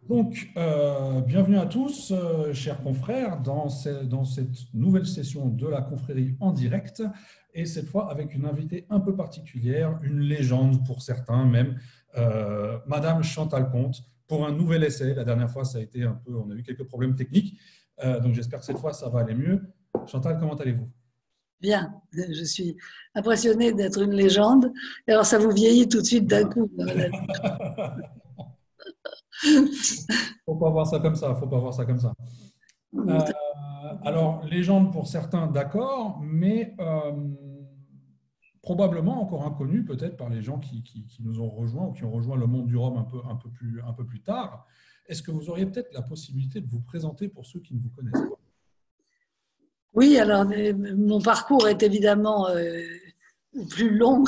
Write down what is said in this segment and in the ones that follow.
Donc, bienvenue à tous, chers confrères, dans cette nouvelle session de la confrérie en direct, et cette fois avec une invitée un peu particulière, une légende pour certains même, Madame Chantal Comte, pour un nouvel essai. La dernière fois, ça a été un peu, on a eu quelques problèmes techniques, donc j'espère que cette fois, ça va aller mieux. Chantal, comment allez-vous? Bien, je suis impressionnée d'être une légende. Et alors, ça vous vieillit tout de suite d'un coup. Faut pas voir ça comme ça, faut pas voir ça comme ça. Euh, alors, légende pour certains, d'accord, mais probablement encore inconnu peut-être par les gens qui nous ont rejoints ou qui ont rejoint le monde du Rhum un peu plus tard. Est-ce que vous auriez peut-être la possibilité de vous présenter pour ceux qui ne vous connaissent pas? Oui, alors, mon parcours est évidemment plus long.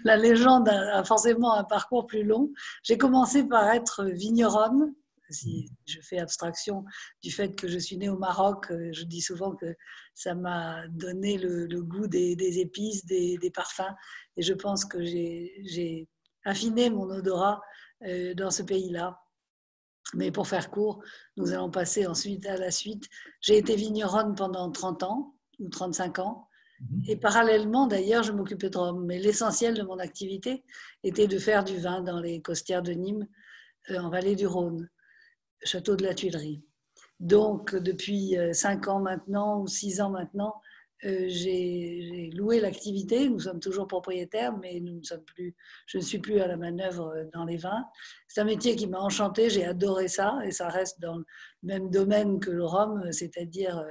La légende a forcément un parcours plus long. J'ai commencé par être vigneronne. Si je fais abstraction du fait que je suis née au Maroc, je dis souvent que ça m'a donné le goût des épices, des parfums. Et je pense que j'ai affiné mon odorat dans ce pays-là. Mais pour faire court, nous allons passer ensuite à la suite. J'ai été vigneronne pendant 30 ans ou 35 ans. Et Mhm. parallèlement, d'ailleurs, je m'occupais de Rome. Mais l'essentiel de mon activité était de faire du vin dans les costières de Nîmes, en vallée du Rhône, château de la Tuilerie. Donc, depuis 5 ans maintenant ou 6 ans maintenant, j'ai loué l'activité. Nous sommes toujours propriétaires, mais nous ne sommes plus, je ne suis plus à la manœuvre dans les vins. C'est un métier qui m'a enchantée, j'ai adoré ça, et ça reste dans le même domaine que le rhum, c'est-à-dire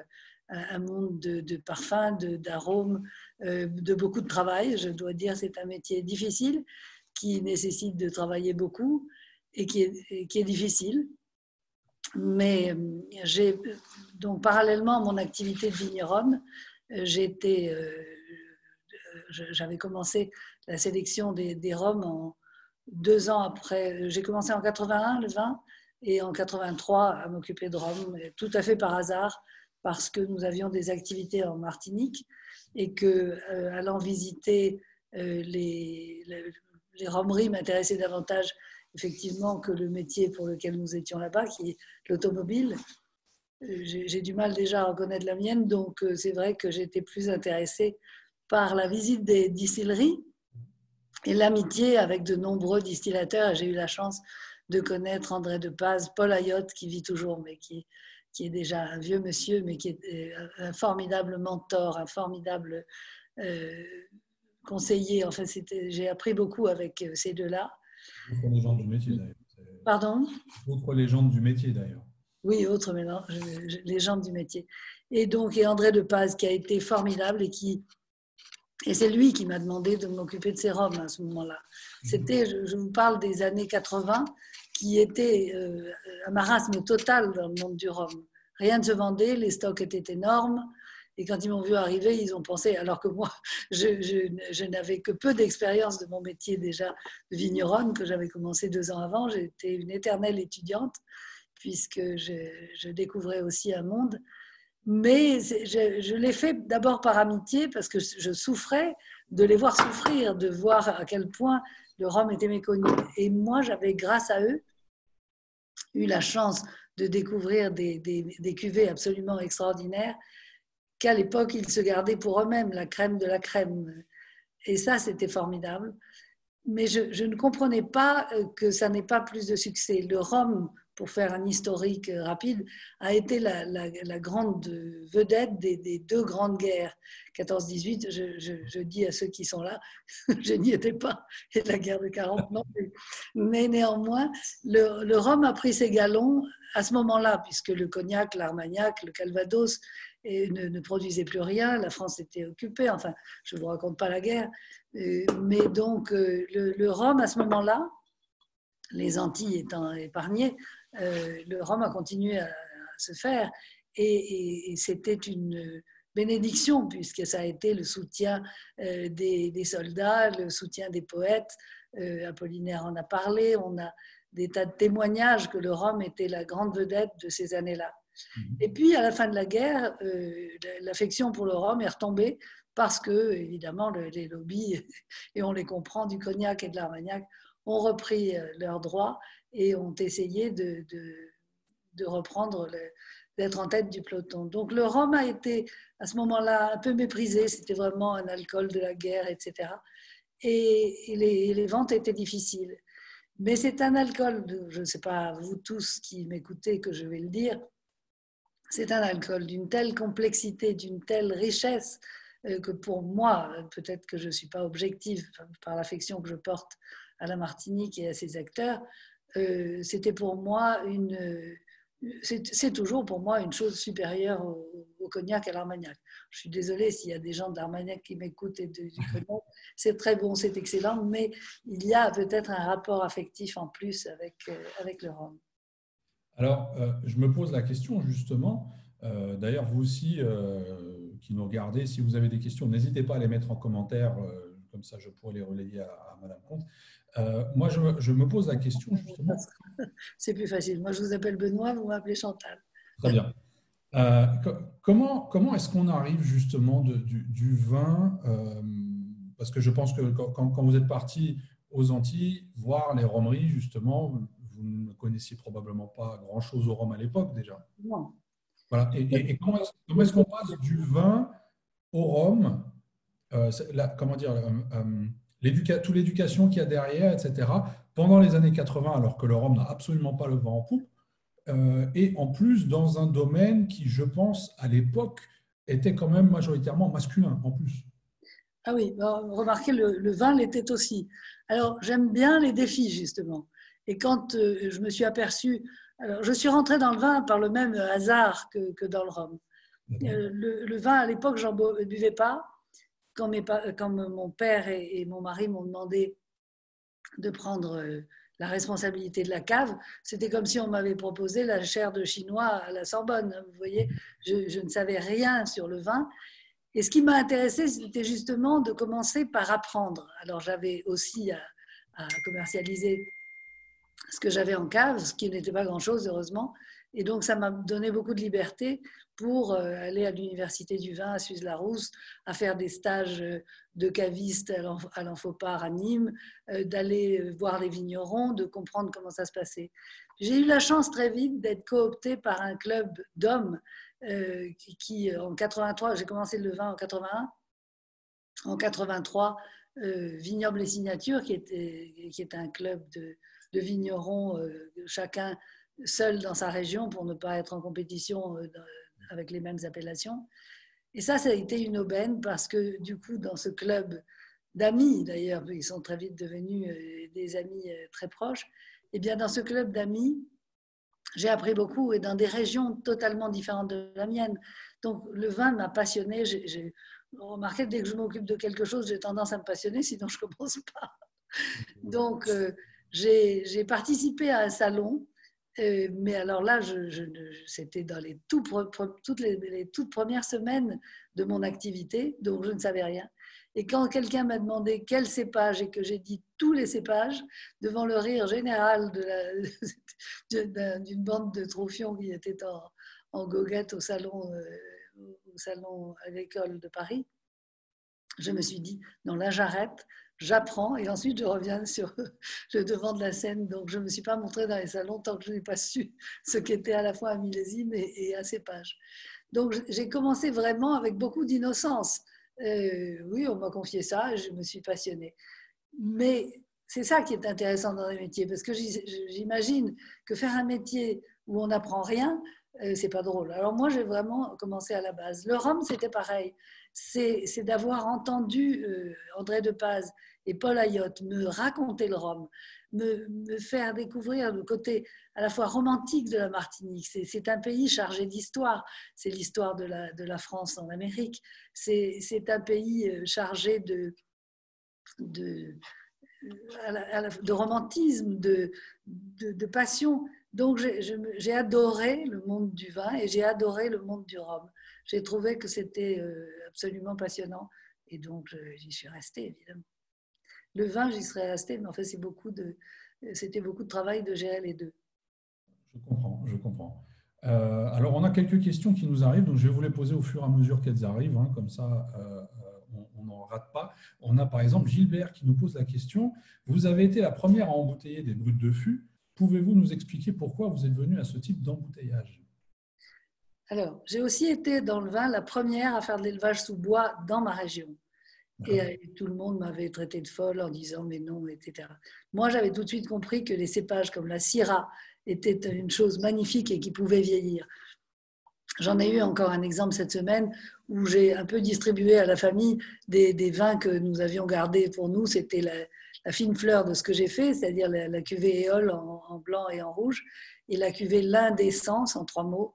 un monde de parfums, d'arômes, de beaucoup de travail. Je dois dire, c'est un métier difficile qui nécessite de travailler beaucoup et qui est difficile. Mais j'ai donc parallèlement à mon activité de vigneronne, j'avais commencé la sélection des rhums 2 ans après. J'ai commencé en 81 le vin et en 83 à m'occuper de rhum, tout à fait par hasard parce que nous avions des activités en Martinique et que allant visiter les rhumeries m'intéressait davantage effectivement que le métier pour lequel nous étions là-bas, qui est l'automobile. J'ai du mal déjà à reconnaître la mienne, donc c'est vrai que j'étais plus intéressée par la visite des distilleries et l'amitié avec de nombreux distillateurs. J'ai eu la chance de connaître André de Paz, Paul Ayotte, qui vit toujours, mais qui est déjà un vieux monsieur, mais qui est un formidable mentor, un formidable euh, conseiller. Enfin, j'ai appris beaucoup avec ces deux-là. D'autres légendes du métier d'ailleurs. Pardon? D'autres légendes du métier d'ailleurs. Oui, autre mélange, légende du métier. Et donc, et André de Paz, qui a été formidable et c'est lui qui m'a demandé de m'occuper de ces robes à ce moment-là. C'était, je vous parle des années 80, qui étaient un marasme total dans le monde du rhum. Rien ne se vendait, les stocks étaient énormes. Et quand ils m'ont vu arriver, ils ont pensé, alors que moi, je n'avais que peu d'expérience de mon métier déjà de vigneronne, que j'avais commencé 2 ans avant. J'étais une éternelle étudiante, puisque je découvrais aussi un monde. Mais je l'ai fait d'abord par amitié, parce que je souffrais de les voir souffrir, de voir à quel point le rhum était méconnu. Et moi, j'avais, grâce à eux, eu la chance de découvrir des cuvées absolument extraordinaires qu'à l'époque, ils se gardaient pour eux-mêmes, la crème de la crème. Et ça, c'était formidable. Mais je ne comprenais pas que ça n'ait pas plus de succès. Le rhum, pour faire un historique rapide, a été la grande vedette des deux grandes guerres. 14-18, je dis à ceux qui sont là, je n'y étais pas, et la guerre de 40 non plus. Mais néanmoins, le rhum a pris ses galons à ce moment-là, puisque le cognac, l'armagnac, le calvados ne produisaient plus rien, la France était occupée, enfin, je ne vous raconte pas la guerre. Mais donc, le rhum, à ce moment-là, les Antilles étant épargnées, le rhum a continué à se faire. Et c'était une bénédiction, puisque ça a été le soutien des soldats, le soutien des poètes. Apollinaire en a parlé. On a des tas de témoignages que le rhum était la grande vedette de ces années-là. Et puis, à la fin de la guerre, l'affection pour le rhum est retombée parce que, évidemment, les lobbies, et on les comprend, du cognac et de l'armagnac, ont repris leurs droits. et ont essayé de reprendre, d'être en tête du peloton. Donc le rhum a été à ce moment-là un peu méprisé, c'était vraiment un alcool de la guerre, etc. Et les ventes étaient difficiles. Mais c'est un alcool, je ne sais pas, vous tous qui m'écoutez que je vais le dire, c'est un alcool d'une telle complexité, d'une telle richesse, que pour moi, peut-être que je ne suis pas objective par l'affection que je porte à la Martinique et à ses acteurs, c'était pour moi c'est toujours pour moi une chose supérieure au cognac et à l'armagnac. Je suis désolée s'il y a des gens de l'armagnac qui m'écoutent et du cognac. C'est très bon, c'est excellent, mais il y a peut-être un rapport affectif en plus avec le rhum. Alors, je me pose la question justement. D'ailleurs, vous aussi qui nous regardez, si vous avez des questions, n'hésitez pas à les mettre en commentaire, comme ça je pourrai les relayer à Madame Comte. Moi, je me pose la question justement. C'est plus facile. Moi, je vous appelle Benoît, vous m'appelez Chantal. Très bien. Comment est-ce qu'on arrive justement du vin parce que je pense que quand vous êtes parti aux Antilles, voir les rhumeries, justement, vous ne connaissiez probablement pas grand-chose au rhum à l'époque déjà. Non. Voilà. Et comment est-ce qu'on passe du vin au rhum comment dire, toute l'éducation qu'il y a derrière, etc., pendant les années 80, alors que le rhum n'a absolument pas le vent en poupe, et en plus dans un domaine qui, je pense, à l'époque, était quand même majoritairement masculin, en plus. Ah oui, remarquez, le vin l'était aussi. Alors, j'aime bien les défis, justement. Et quand je me suis aperçue, alors je suis rentrée dans le vin par le même hasard que dans le rhum. Le vin, à l'époque, j'en buvais pas. Quand mon père et mon mari m'ont demandé de prendre la responsabilité de la cave, c'était comme si on m'avait proposé la chaire de chinois à la Sorbonne. Vous voyez, je ne savais rien sur le vin. Et ce qui m'a intéressé, c'était justement de commencer par apprendre. Alors j'avais aussi à commercialiser ce que j'avais en cave, ce qui n'était pas grand-chose, heureusement. Et donc, ça m'a donné beaucoup de liberté pour aller à l'Université du vin à Suze-la-Rousse, à faire des stages de caviste à l'Amphopard à Nîmes, d'aller voir les vignerons, de comprendre comment ça se passait. J'ai eu la chance très vite d'être cooptée par un club d'hommes qui, en 83, j'ai commencé le vin en 81, en 83, Vignoble et Signature, qui est un club de vignerons, chacun seul dans sa région pour ne pas être en compétition avec les mêmes appellations. Et ça a été une aubaine parce que du coup, dans ce club d'amis, d'ailleurs, ils sont très vite devenus des amis très proches, et bien dans ce club d'amis, j'ai appris beaucoup et dans des régions totalement différentes de la mienne. Donc le vin m'a passionnée. J'ai remarqué que dès que je m'occupe de quelque chose, j'ai tendance à me passionner, sinon je ne commence pas. Donc j'ai participé à un salon, mais alors là, c'était dans les toutes premières semaines de mon activité, donc je ne savais rien. Et quand quelqu'un m'a demandé quel cépage et que j'ai dit tous les cépages, devant le rire général d'une bande de troufions qui étaient en goguette au salon agricole de Paris, je me suis dit, non, là j'arrête, j'apprends et ensuite je reviens sur le devant de la scène. Donc je ne me suis pas montrée dans les salons tant que je n'ai pas su ce qu'était à la fois un millésime et un cépage. Donc j'ai commencé vraiment avec beaucoup d'innocence. Oui, on m'a confié ça et je me suis passionnée. Mais c'est ça qui est intéressant dans les métiers, parce que j'imagine que faire un métier où on n'apprend rien, c'est pas drôle. Alors moi, j'ai vraiment commencé à la base. Le rhum, c'était pareil. C'est d'avoir entendu André Depaz et Paul Ayotte me raconter le rhum, me faire découvrir le côté à la fois romantique de la Martinique. C'est un pays chargé d'histoire. C'est l'histoire de la France en Amérique. C'est un pays chargé de, de romantisme, de passion. Donc j'ai adoré le monde du vin et j'ai adoré le monde du rhum. J'ai trouvé que c'était absolument passionnant et donc j'y suis restée évidemment. Le vin, j'y serais restée, mais en fait c'était beaucoup de travail de gérer les deux. Je comprends, je comprends. Alors, on a quelques questions qui nous arrivent, donc je vais vous les poser au fur et à mesure qu'elles arrivent, hein, comme ça on n'en rate pas. On a par exemple Gilbert qui nous pose la question, vous avez été la première à embouteiller des brutes de fût. Pouvez-vous nous expliquer pourquoi vous êtes venu à ce type d'embouteillage? Alors, j'ai aussi été dans le vin la première à faire de l'élevage sous bois dans ma région. Et tout le monde m'avait traité de folle en disant mais non, etc. Moi, j'avais tout de suite compris que les cépages comme la Syrah étaient une chose magnifique et qui pouvait vieillir. J'en ai eu encore un exemple cette semaine où j'ai un peu distribué à la famille des vins que nous avions gardés pour nous. C'était la fine fleur de ce que j'ai fait, c'est-à-dire la cuvée Éole en blanc et en rouge, et la cuvée l'indécence en 3 mots,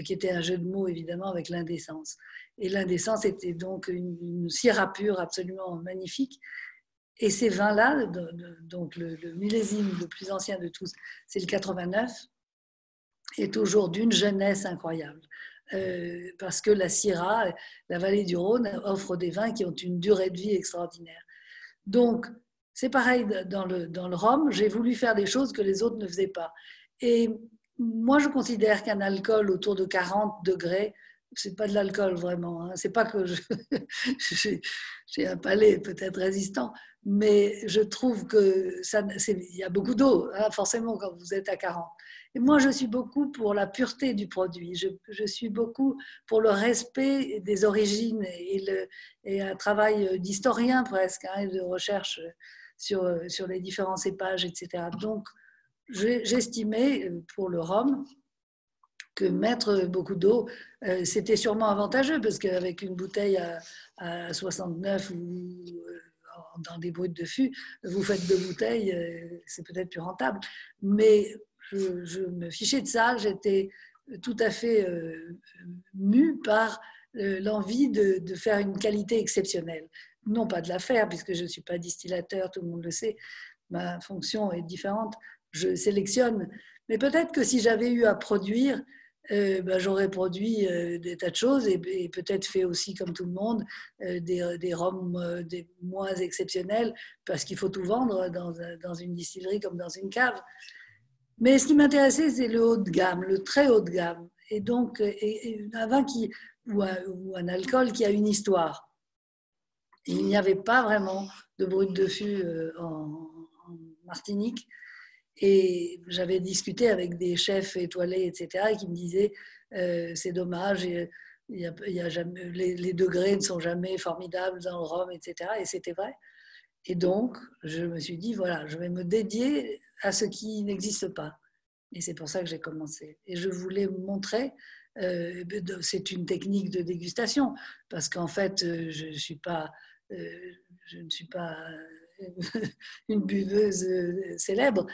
qui était un jeu de mots évidemment avec l'indécence. Et l'indécence était donc une Syrah pure absolument magnifique. Et ces vins-là, donc le millésime le plus ancien de tous, c'est le 89, est toujours d'une jeunesse incroyable. Parce que la Syrah, la vallée du Rhône, offre des vins qui ont une durée de vie extraordinaire. Donc, c'est pareil dans le rhum, j'ai voulu faire des choses que les autres ne faisaient pas. Et moi, je considère qu'un alcool autour de 40 degrés, c'est pas de l'alcool vraiment. Hein. C'est pas que j'ai un palais peut-être résistant, mais je trouve que il y a beaucoup d'eau, hein, forcément, quand vous êtes à 40. Et moi, je suis beaucoup pour la pureté du produit. Je suis beaucoup pour le respect des origines et un travail d'historien presque, hein, et de recherche sur les différents cépages, etc. Donc, j'estimais pour le rhum que mettre beaucoup d'eau, c'était sûrement avantageux parce qu'avec une bouteille à 69 ou dans des brutes de fût, vous faites 2 bouteilles, c'est peut-être plus rentable. Mais je me fichais de ça, j'étais tout à fait mue par l'envie de faire une qualité exceptionnelle. Non pas de la faire, puisque je ne suis pas distillateur, tout le monde le sait, ma fonction est différente, je sélectionne. Mais peut-être que si j'avais eu à produire, j'aurais produit des tas de choses et peut-être fait aussi, comme tout le monde, des rhums des moins exceptionnels, parce qu'il faut tout vendre dans une distillerie comme dans une cave. Mais ce qui m'intéressait, c'est le haut de gamme, le très haut de gamme. Et donc, un vin ou un alcool qui a une histoire. Et il n'y avait pas vraiment de brut de fût en Martinique. Et j'avais discuté avec des chefs étoilés, etc., qui me disaient c'est dommage, jamais, les degrés ne sont jamais formidables dans le rhum, etc. Et c'était vrai. Et donc, je me suis dit, voilà, je vais me dédier à ce qui n'existe pas. Et c'est pour ça que j'ai commencé. Et je voulais montrer, c'est une technique de dégustation, parce qu'en fait, je ne suis pas une buveuse célèbre.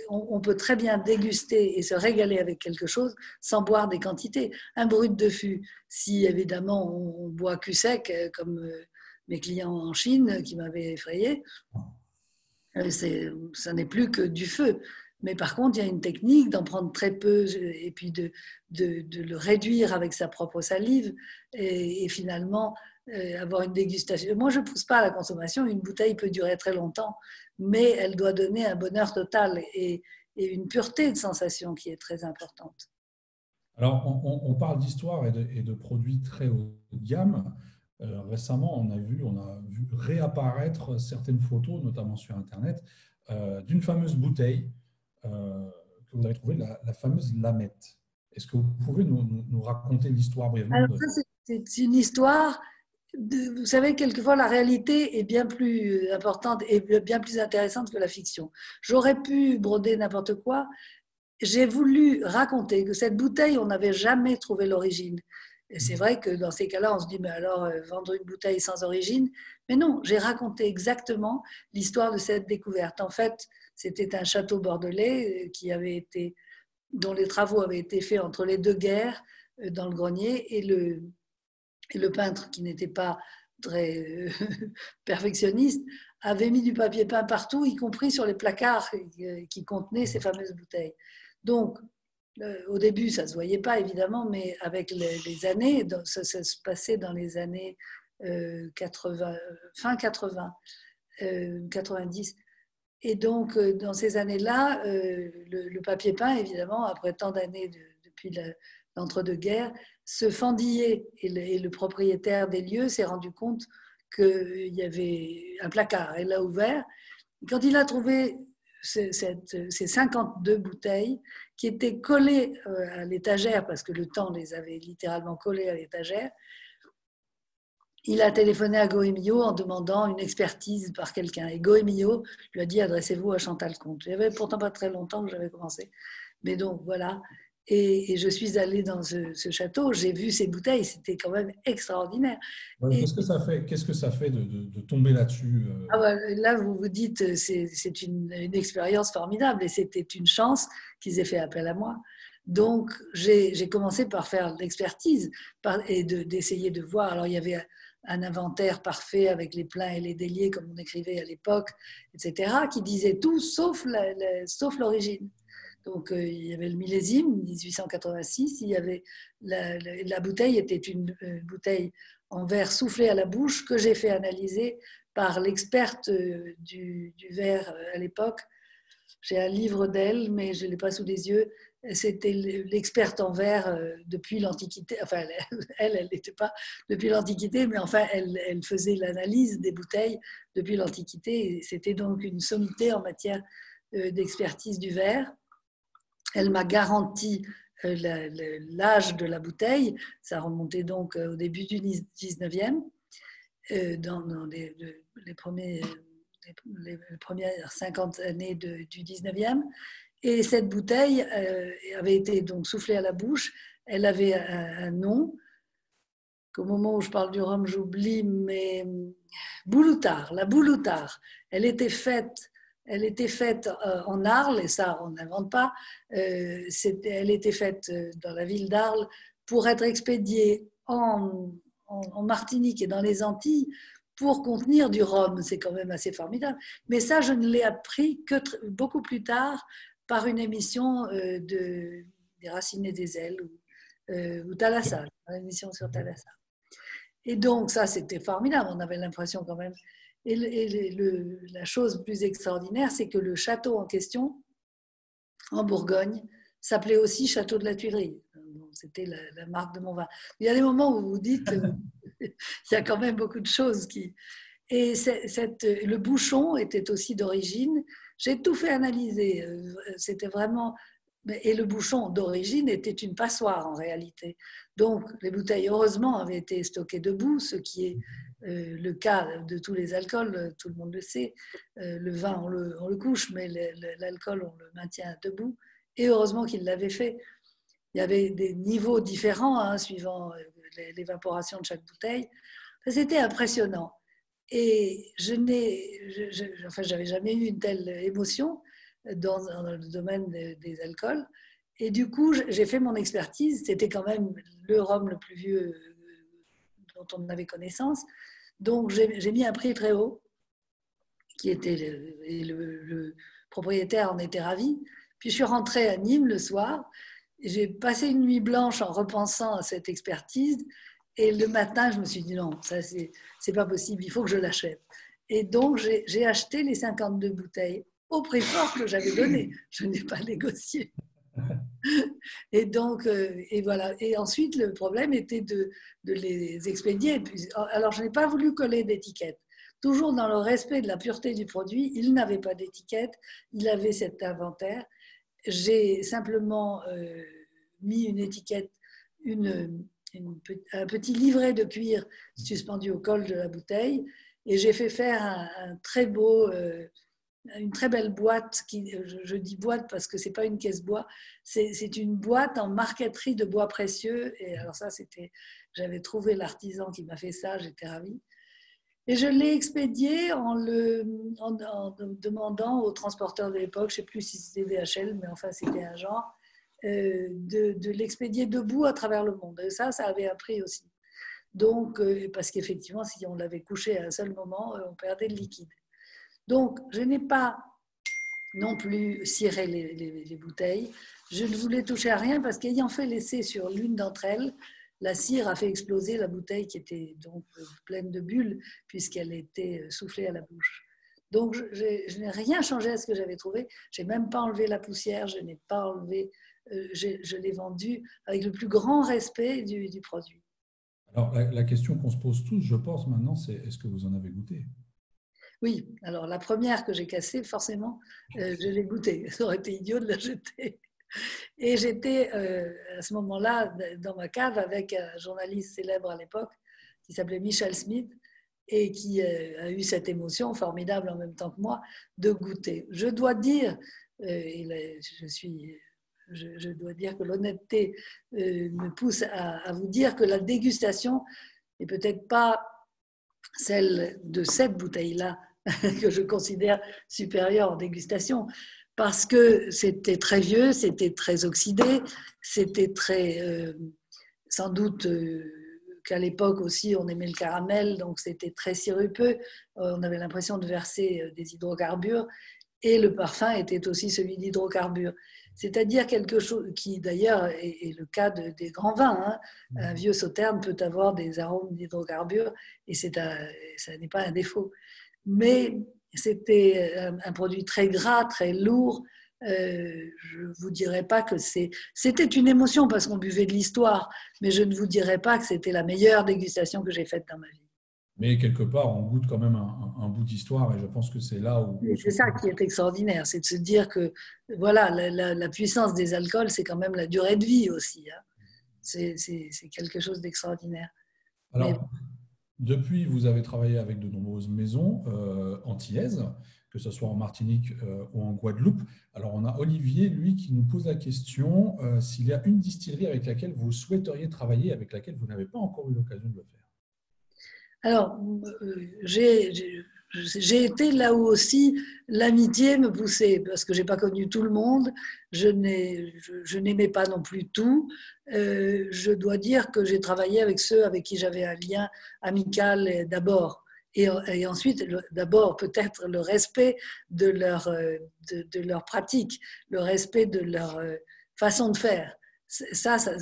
On peut très bien déguster et se régaler avec quelque chose sans boire des quantités. Un brut de fût, si évidemment on boit cul sec, comme mes clients en Chine qui m'avaient effrayé, ça n'est plus que du feu. Mais par contre, il y a une technique d'en prendre très peu et puis de le réduire avec sa propre salive et finalement avoir une dégustation. Moi, je ne pousse pas à la consommation. Une bouteille peut durer très longtemps, mais elle doit donner un bonheur total et une pureté de sensation qui est très importante. Alors, on parle d'histoire et de produits très haut de gamme. Récemment, on a vu réapparaître certaines photos, notamment sur Internet, d'une fameuse bouteille que vous avez trouvée, la fameuse Lamette. Est-ce que vous pouvez nous raconter l'histoire brièvement Alors ça, c'est une histoire. Vous savez, quelquefois, la réalité est bien plus importante et bien plus intéressante que la fiction. J'aurais pu broder n'importe quoi. J'ai voulu raconter que cette bouteille, on n'avait jamais trouvé l'origine. Et c'est vrai que dans ces cas-là, on se dit, mais alors, vendre une bouteille sans origine? Mais non, j'ai raconté exactement l'histoire de cette découverte. En fait, c'était un château bordelais dont les travaux avaient été faits entre les 2 guerres dans le grenier et le peintre, qui n'était pas très perfectionniste, avait mis du papier peint partout, y compris sur les placards qui contenaient ces fameuses bouteilles. Donc, au début, ça ne se voyait pas, évidemment, mais avec les années, ça se passait dans les années 80, fin 80, 90. Et donc, dans ces années-là, le papier peint, évidemment, après tant d'années depuis l'entre-deux-guerres, se fendillait. Et le propriétaire des lieux s'est rendu compte qu'il y avait un placard. Il l'a ouvert. Quand il a trouvé ces 52 bouteilles qui étaient collées à l'étagère, parce que le temps les avait littéralement collées à l'étagère. Il a téléphoné à Goemio en demandant une expertise par quelqu'un. Et Goemio lui a dit, adressez-vous à Chantal Comte. Il n'y avait pourtant pas très longtemps que j'avais commencé. Mais donc, voilà. Et je suis allée dans ce château, j'ai vu ces bouteilles, c'était quand même extraordinaire. Et, Qu'est-ce que ça fait de tomber là-dessus là, vous vous dites, c'est une expérience formidable et c'était une chance qu'ils aient fait appel à moi. Donc, j'ai commencé par faire l'expertise et d'essayer de voir. Alors, il y avait un inventaire parfait avec les pleins et les déliés, comme on écrivait à l'époque, etc., qui disait tout sauf l'origine. Donc, il y avait le millésime, 1886, il y avait la bouteille était une bouteille en verre soufflé à la bouche que j'ai fait analyser par l'experte du verre à l'époque. J'ai un livre d'elle, mais je ne l'ai pas sous les yeux. C'était l'experte en verre depuis l'Antiquité. Enfin, elle n'était pas depuis l'Antiquité, mais enfin, elle faisait l'analyse des bouteilles depuis l'Antiquité. C'était donc une sommité en matière d'expertise du verre. Elle m'a garanti l'âge de la bouteille. Ça remontait donc au début du 19e, dans les premières 50 années du 19e. Et cette bouteille avait été donc soufflée à la bouche. Elle avait un nom qu'au moment où je parle du rhum, j'oublie, mais Bouloutard, la Bouloutard. Elle était faite en Arles, et ça, on n'invente pas. Elle était faite dans la ville d'Arles pour être expédiée en Martinique et dans les Antilles pour contenir du rhum. C'est quand même assez formidable. Mais ça, je ne l'ai appris que beaucoup plus tard par une émission des Racines et des Ailes ou Thalassa, une émission sur Thalassa. Et donc, ça, c'était formidable. On avait l'impression quand même. Et la chose plus extraordinaire, c'est que le château en question, en Bourgogne, s'appelait aussi Château de la Tuilerie. C'était la marque de mon vin. Il y a des moments où vous vous dites, il y a quand même beaucoup de choses qui... Et le bouchon était aussi d'origine. J'ai tout fait analyser. C'était vraiment... Et le bouchon d'origine était une passoire en réalité. Donc les bouteilles, heureusement, avaient été stockées debout, ce qui est le cas de tous les alcools, tout le monde le sait. Le vin, on le couche, mais l'alcool, on le maintient debout. Et heureusement qu'il l'avait fait. Il y avait des niveaux différents, hein, suivant l'évaporation de chaque bouteille. C'était impressionnant. Et j'avais jamais eu une telle émotion dans le domaine des alcools. Et du coup, j'ai fait mon expertise. C'était quand même le rhum le plus vieux dont on avait connaissance. Donc, j'ai mis un prix très haut, qui était le propriétaire en était ravi. Puis, je suis rentrée à Nîmes le soir. J'ai passé une nuit blanche en repensant à cette expertise. Et le matin, je me suis dit non, ça c'est pas possible, il faut que je l'achète. Et donc, j'ai acheté les 52 bouteilles au prix fort que j'avais donné. Je n'ai pas négocié. Et donc, et voilà. Et ensuite, le problème était de les expédier. Alors, je n'ai pas voulu coller d'étiquette. Toujours dans le respect de la pureté du produit, il n'avait pas d'étiquette, il avait cet inventaire. J'ai simplement mis une étiquette, un petit livret de cuir suspendu au col de la bouteille, et j'ai fait faire un très beau, une très belle boîte. Je dis boîte parce que c'est pas une caisse bois, c'est une boîte en marqueterie de bois précieux. Et alors ça, j'avais trouvé l'artisan qui m'a fait ça, j'étais ravie. Et je l'ai expédié en demandant au transporteur de l'époque, je ne sais plus si c'était DHL, mais enfin c'était un genre, de l'expédier debout à travers le monde. Et ça avait un prix aussi. Donc, parce qu'effectivement, si on l'avait couché à un seul moment, on perdait le liquide. Donc, je n'ai pas non plus ciré les bouteilles. Je ne voulais toucher à rien parce qu'ayant fait l'essai sur l'une d'entre elles, la cire a fait exploser la bouteille qui était donc pleine de bulles puisqu'elle était soufflée à la bouche. Donc, je n'ai rien changé à ce que j'avais trouvé. Je n'ai même pas enlevé la poussière, je n'ai pas enlevé... je l'ai vendu avec le plus grand respect du produit. Alors, la question qu'on se pose tous, je pense maintenant, c'est est-ce que vous en avez goûté? Oui, alors la première que j'ai cassée, forcément, je l'ai goûtée. Ça aurait été idiot de la jeter. Et j'étais à ce moment-là dans ma cave avec un journaliste célèbre à l'époque qui s'appelait Michel Smith et qui a eu cette émotion formidable en même temps que moi de goûter. Je dois dire, je dois dire que l'honnêteté me pousse à vous dire que la dégustation n'est peut-être pas celle de cette bouteille-là que je considère supérieure en dégustation, parce que c'était très vieux, c'était très oxydé, c'était très, sans doute qu'à l'époque aussi on aimait le caramel, donc c'était très sirupeux, on avait l'impression de verser des hydrocarbures, et le parfum était aussi celui d'hydrocarbures. C'est-à-dire quelque chose qui d'ailleurs est le cas des grands vins. Hein. Un vieux sauterne peut avoir des arômes d'hydrocarbures et ça n'est pas un défaut. Mais c'était un produit très gras, très lourd. Je ne vous dirais pas que c'était une émotion parce qu'on buvait de l'histoire, mais je ne vous dirais pas que c'était la meilleure dégustation que j'ai faite dans ma vie. Mais quelque part, on goûte quand même un bout d'histoire et je pense que c'est là où… C'est ça qui est extraordinaire, c'est de se dire que voilà, la puissance des alcools, c'est quand même la durée de vie aussi. Hein. C'est quelque chose d'extraordinaire. Mais Alors, depuis, vous avez travaillé avec de nombreuses maisons antillaises, que ce soit en Martinique ou en Guadeloupe. Alors, on a Olivier, lui, qui nous pose la question s'il y a une distillerie avec laquelle vous souhaiteriez travailler, avec laquelle vous n'avez pas encore eu l'occasion de le faire. alors, j'ai été là où aussi l'amitié me poussait, parce que je n'ai pas connu tout le monde, je n'aimais pas non plus tout. Je dois dire que j'ai travaillé avec ceux avec qui j'avais un lien amical d'abord. Et ensuite, d'abord, peut-être le respect de leur pratique, le respect de leur façon de faire.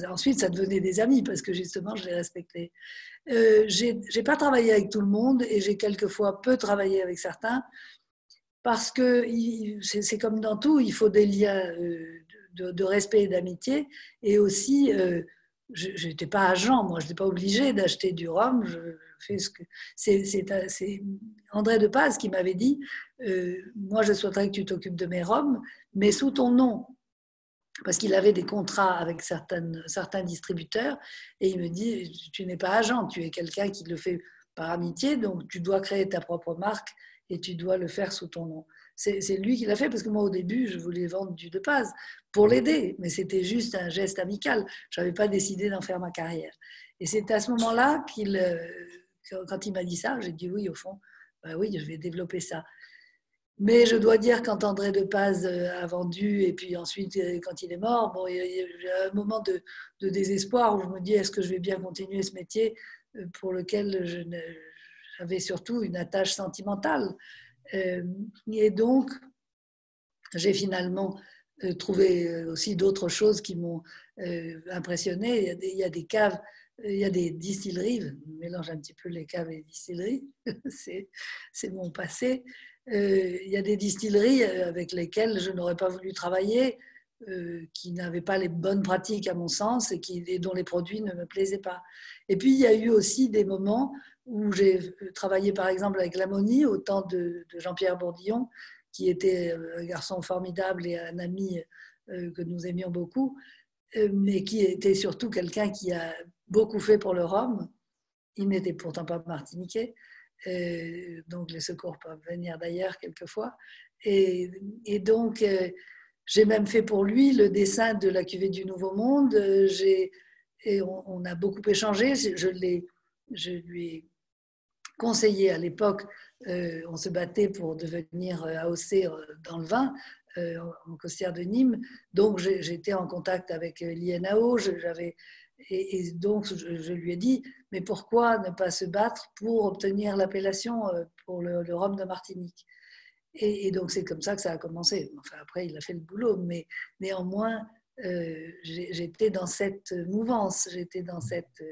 Ensuite, ça devenait des amis parce que justement, je les respectais. J'ai pas travaillé avec tout le monde et j'ai quelquefois peu travaillé avec certains parce que c'est comme dans tout, il faut des liens de respect et d'amitié et aussi je n'étais pas agent, moi je n'étais pas obligée d'acheter du rhum, je fais ce que c'est André de Paz qui m'avait dit moi je souhaiterais que tu t'occupes de mes rhums mais sous ton nom, parce qu'il avait des contrats avec certains distributeurs, et il me dit, tu n'es pas agent, tu es quelqu'un qui le fait par amitié, donc tu dois créer ta propre marque et tu dois le faire sous ton nom. C'est lui qui l'a fait, parce que moi, au début, je voulais vendre du De Paz pour l'aider, mais c'était juste un geste amical. Je n'avais pas décidé d'en faire ma carrière. Et c'est à ce moment-là quand il m'a dit ça, j'ai dit oui, au fond, bah oui, je vais développer ça. Mais je dois dire, quand André de Paz a vendu, et puis ensuite, quand il est mort, bon, il y a un moment de désespoir où je me dis, est-ce que je vais bien continuer ce métier pour lequel j'avais surtout une attache sentimentale. Et donc, j'ai finalement trouvé aussi d'autres choses qui m'ont impressionné. Il y a des caves, il y a des distilleries, je mélange un petit peu les caves et les distilleries, c'est mon passé. Il y a des distilleries avec lesquelles je n'aurais pas voulu travailler, qui n'avaient pas les bonnes pratiques à mon sens et dont les produits ne me plaisaient pas. Et puis il y a eu aussi des moments où j'ai travaillé par exemple avec Lamoni au temps de Jean-Pierre Bourdillon, qui était un garçon formidable et un ami que nous aimions beaucoup, mais qui était surtout quelqu'un qui a beaucoup fait pour le rhum. Il n'était pourtant pas martiniquais, donc les secours peuvent venir d'ailleurs quelquefois. Et donc, j'ai même fait pour lui le dessin de la cuvée du Nouveau Monde. Et on a beaucoup échangé. Je lui ai conseillé à l'époque, on se battait pour devenir AOC dans le vin, en Costière de Nîmes. Donc j'étais en contact avec l'INAO, et donc je lui ai dit, mais pourquoi ne pas se battre pour obtenir l'appellation pour le rhum de Martinique? Et donc c'est comme ça que ça a commencé. Enfin, après, il a fait le boulot, mais néanmoins, j'étais dans cette mouvance, j'étais dans cette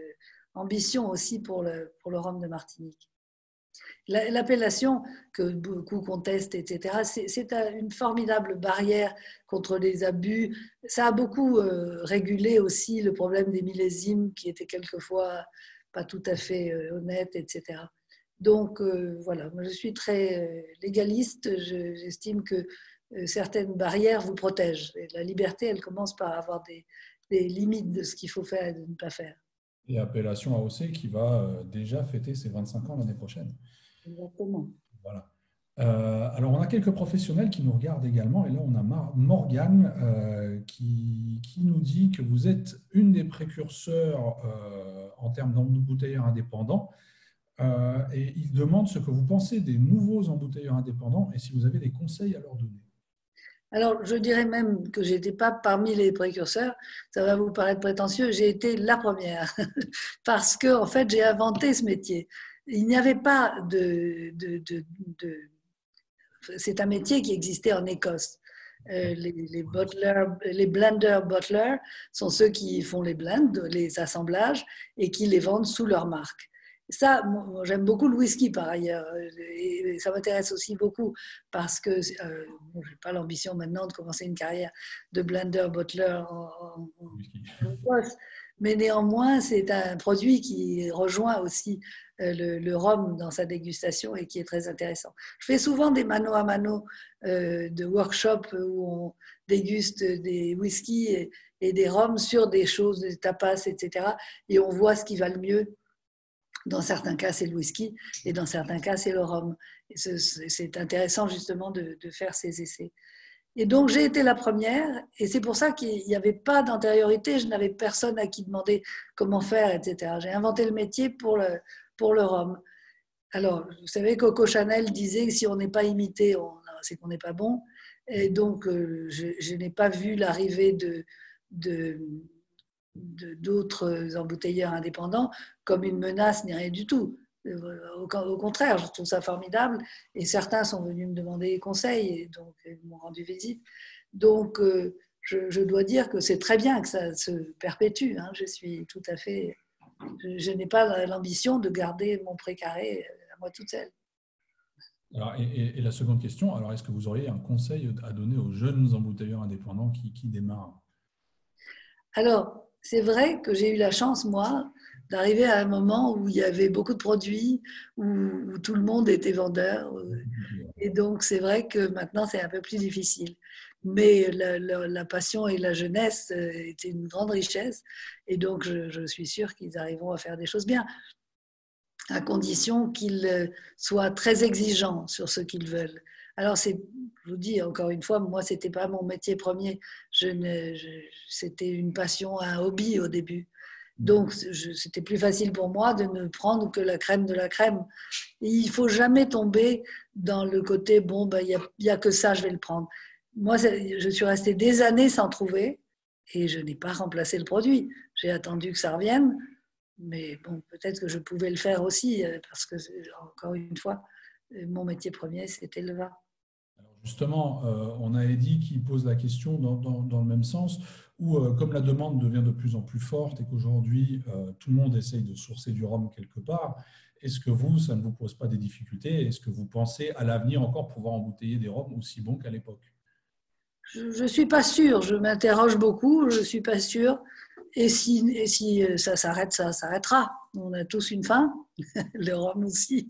ambition aussi pour le rhum de Martinique. L'appellation que beaucoup contestent, etc., c'est une formidable barrière contre les abus. Ça a beaucoup régulé aussi le problème des millésimes qui étaient quelquefois pas tout à fait honnêtes, etc. Donc voilà, moi je suis très légaliste. J'estime que certaines barrières vous protègent. Et la liberté, elle commence par avoir des limites de ce qu'il faut faire et de ne pas faire. Et Appellation AOC qui va déjà fêter ses 25 ans l'année prochaine. Exactement. Voilà. Alors, on a quelques professionnels qui nous regardent également. Et là, on a Morgane qui nous dit que vous êtes une des précurseurs en termes d'embouteilleurs indépendants. Et il demande ce que vous pensez des nouveaux embouteilleurs indépendants et si vous avez des conseils à leur donner. Alors, je dirais même que je n'étais pas parmi les précurseurs. Ça va vous paraître prétentieux. J'ai été la première parce que, en fait, j'ai inventé ce métier. Il n'y avait pas de c'est un métier qui existait en Écosse. Les blenders butlers sont ceux qui font les blends, les assemblages, et qui les vendent sous leur marque. Ça, moi, j'aime beaucoup le whisky par ailleurs, et ça m'intéresse aussi beaucoup parce que bon, je n'ai pas l'ambition maintenant de commencer une carrière de blender butler en Écosse, mais néanmoins, c'est un produit qui rejoint aussi le rhum dans sa dégustation et qui est très intéressant. Je fais souvent des mano à mano de workshops où on déguste des whiskies et des rhums sur des choses, des tapas, etc. Et on voit ce qui va le mieux. Dans certains cas, c'est le whisky et dans certains cas, c'est le rhum. C'est intéressant justement de faire ces essais. Et donc, j'ai été la première, et c'est pour ça qu'il n'y avait pas d'antériorité, je n'avais personne à qui demander comment faire, etc. J'ai inventé le métier pour le rhum. Alors, vous savez, Coco Chanel disait que si on n'est pas imité, c'est qu'on n'est pas bon. Et donc, je n'ai pas vu l'arrivée d'autres embouteilleurs indépendants comme une menace ni rien du tout. Au contraire, je trouve ça formidable. Et certains sont venus me demander conseil et donc ils m'ont rendu visite. Donc, je dois dire que c'est très bien que ça se perpétue. Hein. Je suis tout à fait. Je n'ai pas l'ambition de garder mon précaré à moi toute seule. Alors, et la seconde question, alors est-ce que vous auriez un conseil à donner aux jeunes embouteilleurs indépendants qui démarrent? Alors, c'est vrai que j'ai eu la chance, moi, d'arriver à un moment où il y avait beaucoup de produits, où tout le monde était vendeur. Et donc, c'est vrai que maintenant, c'est un peu plus difficile. Mais la passion et la jeunesse étaient une grande richesse. Et donc, je suis sûre qu'ils arriveront à faire des choses bien, à condition qu'ils soient très exigeants sur ce qu'ils veulent. Alors, je vous dis encore une fois, moi, ce n'était pas mon métier premier. C'était une passion, un hobby au début. Donc, c'était plus facile pour moi de ne prendre que la crème de la crème. Et il ne faut jamais tomber dans le côté, bon, ben, il n'y a que ça, je vais le prendre. Moi, je suis restée des années sans trouver et je n'ai pas remplacé le produit. J'ai attendu que ça revienne. Mais bon, peut-être que je pouvais le faire aussi, parce que, encore une fois, mon métier premier, c'était le vin. Alors justement, on a Eddy qui pose la question dans le même sens, où comme la demande devient de plus en plus forte et qu'aujourd'hui, tout le monde essaye de sourcer du rhum quelque part, est-ce que vous, ça ne vous pose pas des difficultés? Est-ce que vous pensez à l'avenir encore pouvoir embouteiller des rhums aussi bons qu'à l'époque? Je ne suis pas sûre, je m'interroge beaucoup, je ne suis pas sûre. Et si ça s'arrête, ça s'arrêtera. On a tous une fin, le rhum aussi.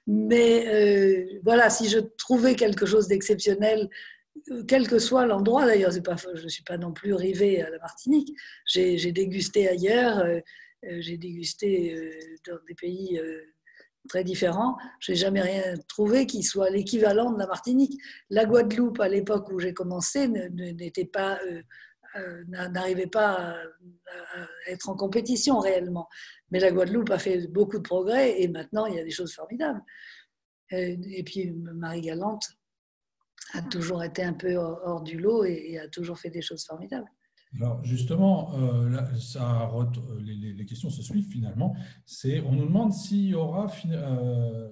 Mais voilà, si je trouvais quelque chose d'exceptionnel, quel que soit l'endroit d'ailleurs, je ne suis pas non plus rivée à la Martinique, j'ai dégusté ailleurs, j'ai dégusté dans des pays très différents, je n'ai jamais rien trouvé qui soit l'équivalent de la Martinique. La Guadeloupe, à l'époque où j'ai commencé, n'était pas n'arrivait pas à être en compétition réellement. Mais la Guadeloupe a fait beaucoup de progrès et maintenant il y a des choses formidables. Et puis Marie-Galante a toujours été un peu hors du lot et a toujours fait des choses formidables. Alors justement, les questions se suivent finalement. On nous demande s'il y aura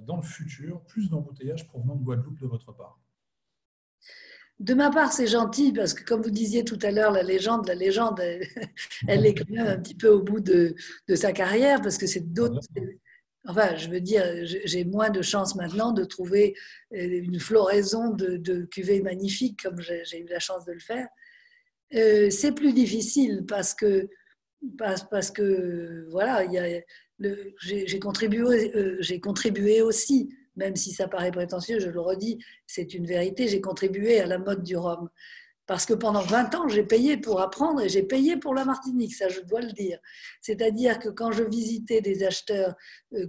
dans le futur plus d'embouteillages provenant de Guadeloupe de votre part. De ma part, c'est gentil parce que, comme vous disiez tout à l'heure, la légende, elle est quand même un petit peu au bout de sa carrière parce que c'est d'autres. Enfin, je veux dire, j'ai moins de chance maintenant de trouver une floraison de cuvées magnifiques comme j'ai eu la chance de le faire. C'est plus difficile parce que voilà, j'ai contribué aussi, même si ça paraît prétentieux, je le redis, c'est une vérité, j'ai contribué à la mode du rhum. Parce que pendant 20 ans, j'ai payé pour apprendre et j'ai payé pour la Martinique, ça je dois le dire. C'est-à-dire que quand je visitais des acheteurs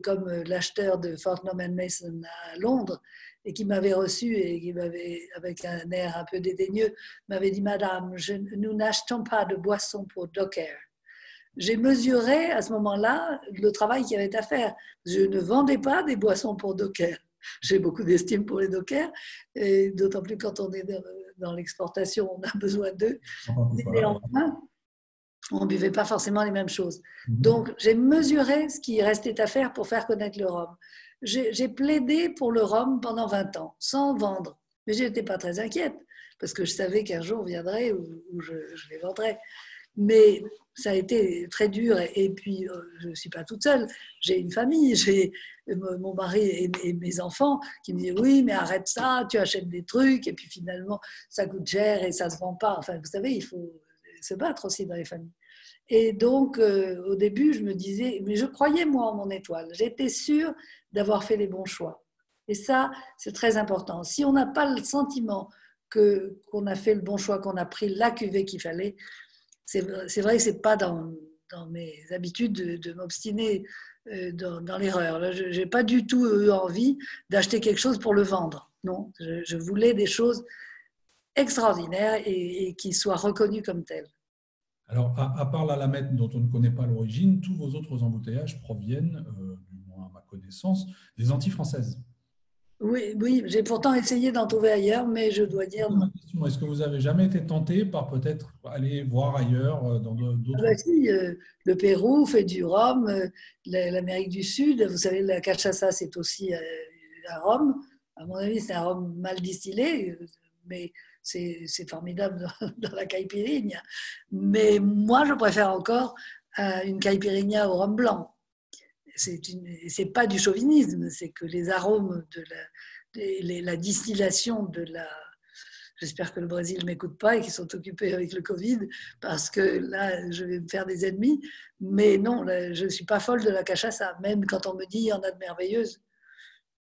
comme l'acheteur de Fortnum Mason à Londres, et qui m'avait reçu et qui m'avait, avec un air un peu dédaigneux, m'avait dit « Madame, nous n'achetons pas de boissons pour Docker ». J'ai mesuré à ce moment-là le travail qu'il y avait à faire. Je ne vendais pas des boissons pour Docker. J'ai beaucoup d'estime pour les dockers, et d'autant plus quand on est dans l'exportation, on a besoin d'eux. Mais néanmoins, on ne buvait pas forcément les mêmes choses. Donc, j'ai mesuré ce qui restait à faire pour faire connaître le rhum. J'ai plaidé pour le rhum pendant 20 ans, sans vendre. Mais je n'étais pas très inquiète, parce que je savais qu'un jour viendrait où je les vendrais. Mais ça a été très dur. Et puis, je ne suis pas toute seule. J'ai une famille, j'ai mon mari et mes enfants qui me disent « Oui, mais arrête ça, tu achètes des trucs et puis finalement, ça coûte cher et ça ne se vend pas. » Enfin, vous savez, il faut se battre aussi dans les familles. Et donc, au début, je me disais, mais je croyais moi en mon étoile. J'étais sûre d'avoir fait les bons choix. Et ça, c'est très important. Si on n'a pas le sentiment qu'on a fait le bon choix, qu'on a pris la cuvée qu'il fallait, c'est vrai que ce n'est pas dans mes habitudes de m'obstiner dans l'erreur. Je n'ai pas du tout eu envie d'acheter quelque chose pour le vendre. Non, je voulais des choses extraordinaires et qui soient reconnues comme telles. Alors, à part la Lamette dont on ne connaît pas l'origine, tous vos autres embouteillages proviennent, du moins à ma connaissance, des Antilles françaises. Oui, oui, j'ai pourtant essayé d'en trouver ailleurs, mais je dois dire non. Est-ce que vous n'avez jamais été tenté par peut-être aller voir ailleurs dans Ah d'autres... bah si, le Pérou fait du rhum, l'Amérique du Sud, vous savez, la cachaça, c'est aussi un rhum. À mon avis, c'est un rhum mal distillé, mais c'est formidable dans la caipirinha. Mais moi, je préfère encore une caipirinha au rhum blanc. C'est pas du chauvinisme, c'est que les arômes la distillation de la... J'espère que le Brésil ne m'écoute pas et qu'ils sont occupés avec le Covid, parce que là, je vais me faire des ennemis. Mais non, là, je ne suis pas folle de la cachaça. Même quand on me dit il y en a de merveilleuses,